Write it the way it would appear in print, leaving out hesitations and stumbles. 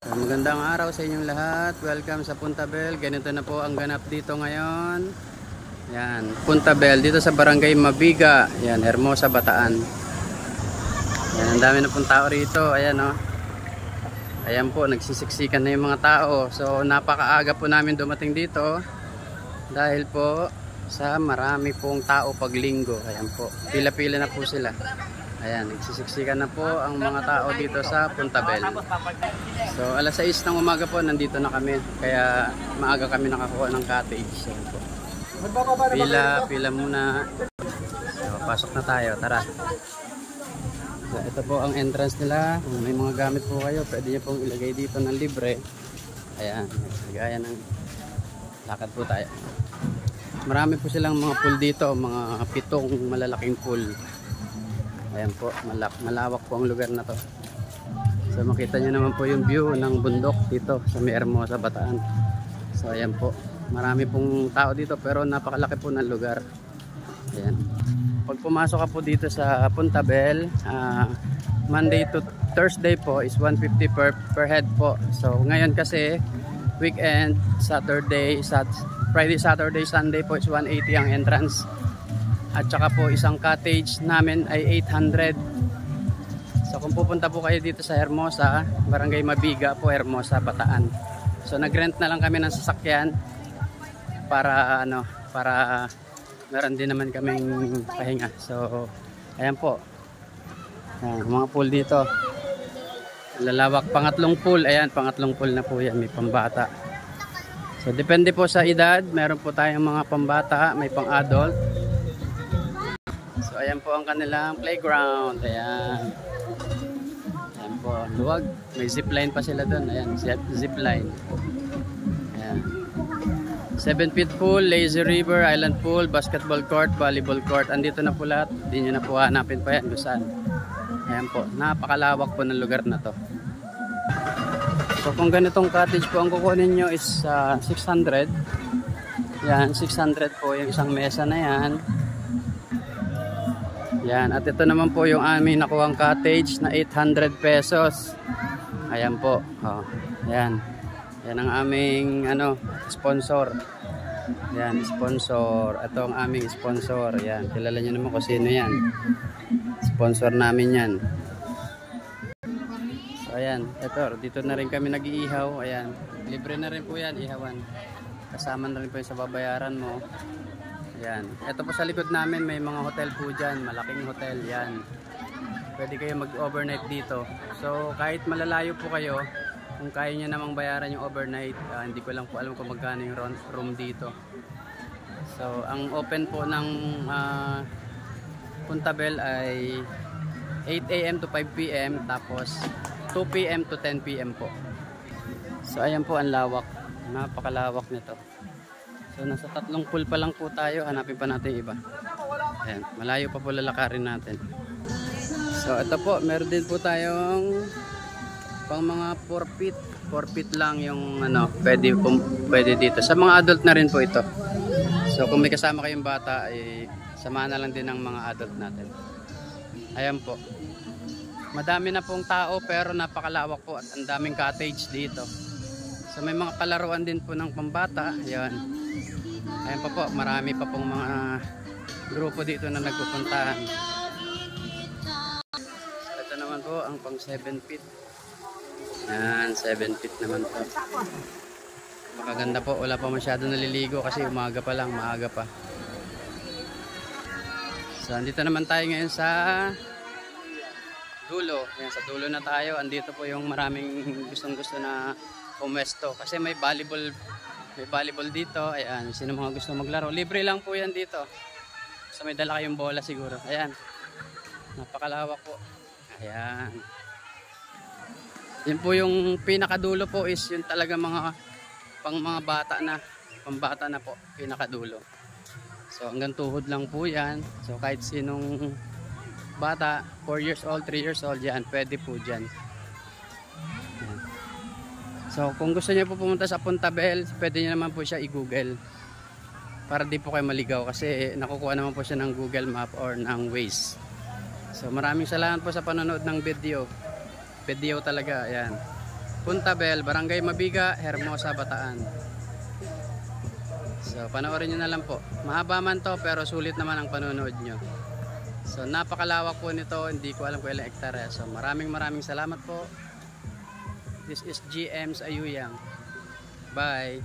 Magandang araw sa inyong lahat. Welcome sa Puntabel. Ganito na po ang ganap dito ngayon. Yan, Puntabel dito sa Barangay Mabiga. Yan, Hermosa, Bataan. Yan, ang dami na pong tao rito. Ayan o. Ayan po, nagsisiksikan na yung mga tao. So napakaaga po namin dumating dito. Dahil po sa marami pong tao pag linggo. Ayan po, pila-pila na po sila. Ayan, nagsisiksikan na po ang mga tao dito sa Puntabel. So alas 6 ng umaga po nandito na kami. Kaya maaga kami nakakuha ng cottage. Ayan po. Pila muna. So pasok na tayo, tara. So ito po ang entrance nila. Kung may mga gamit po kayo, pwede nyo pong ilagay dito ng libre. Ayan, gaya ng lakad po tayo. Marami po silang mga pool dito, mga 7 malalaking pool. Ayan po, malawak po ang lugar na to. So makita nyo naman po yung view ng bundok dito sa Hermosa, Bataan. So ayan po, marami pong tao dito pero napakalaki po ng lugar. Ayan. Pag pumasok ka po dito sa Puntabel, Monday to Thursday po is 150 per head po. So ngayon kasi weekend, Friday, Saturday, Sunday po is 180 ang entrance. At saka po isang cottage namin ay 800. So kung pupunta po kayo dito sa Hermosa, Barangay Mabiga po, Hermosa, Bataan. So nagrent na lang kami ng sasakyan para meron din naman kaming pahinga. So ayan po. Ayan, mga pool dito. Lalawak, pangatlong pool. Ayan, pangatlong pool na po yan, may pambata. So depende po sa edad, meron po tayong mga pambata, may pang-adult. So ayan po ang kanilang playground. Ayan. Ayan po, luwag. May zipline pa sila doon. Ayan, zipline. Ayan. 7-feet pool, lazy river, island pool, basketball court, volleyball court. Andito na po lahat. Hindi nyo na po hanapin pa yan kung saan. Ayan po, napakalawak po ng lugar na to. So kung ganitong cottage po ang kukunin nyo is 600. Yan, 600 po yung isang mesa na yan. Yan, at ito naman po yung aming nakuhang cottage na 800 pesos. Ayan po. Oh, yan. Yan ang aming sponsor. Yan, sponsor. Ito ang aming sponsor. Yan, kilala nyo naman kung sino yan. Sponsor namin yan. So ayan, ito, dito na rin kami nag-iihaw. Ayan, libre na rin po yan, ihawan. Kasama na rin po yung sa babayaran mo. Yan. Ito po sa likod namin may mga hotel po dyan. Malaking hotel yan. Pwede kayo mag-overnight dito. So kahit malalayo po kayo, kung kaya nyo namang bayaran yung overnight, hindi ko lang po alam kung magkano yung room dito. So ang open po ng Puntabel ay 8 AM to 5 PM. Tapos 2 PM to 10 PM po. So ayan po ang lawak. Napakalawak nito. So nasa 3 pool pa lang po tayo, hanapin pa natin iba. Ayan, malayo pa po lalakarin natin. So ito po, meron din po tayong pang mga 4 feet. 4 feet lang yung pwede dito. Sa mga adult na rin po ito. So kung may kasama kayong bata, samahan na lang din ng mga adult natin. Ayan po. Madami na pong tao pero napakalawak po at ang daming cottage dito. So may mga palaruan din po ng pambata. Ayan. Ayan pa po, marami pa pong mga grupo dito na nagpupuntahan. So ito naman po ang pang 7 feet. Ayan, 7 feet naman po. Makaganda po, wala pa masyado naliligo kasi umaga pa lang, maaga pa. So andito naman tayo ngayon sa dulo. Ayan, sa dulo na tayo. Andito po yung maraming gustong-gusto na pumesto kasi may volleyball dito. Ayan, sino mga gusto maglaro, libre lang po yan dito. So may dala kayong bola siguro. Ayan, napakalawak po. Ayan, yun po yung pinakadulo po is yung talaga mga bata na, pambata na po, pinakadulo. So hanggang tuhod lang po yan. So kahit sinong bata, 4 years old, 3 years old, yan, pwede po dyan. So kung gusto niyo po pumunta sa Puntabel, pwede niyo naman po siya i-google para di po kayo maligaw kasi nakukuha naman po siya ng Google Map or ng Waze. So maraming salamat po sa panonood ng video talaga. Ayan. Puntabel, Barangay Mabiga, Hermosa, Bataan. So panoorin nyo na lang po. Mahaba man to pero sulit naman ang panonood nyo. So napakalawak po nito, hindi ko alam kung ilang hektarya. So maraming salamat po. This is GM's Ayuyang. Bye.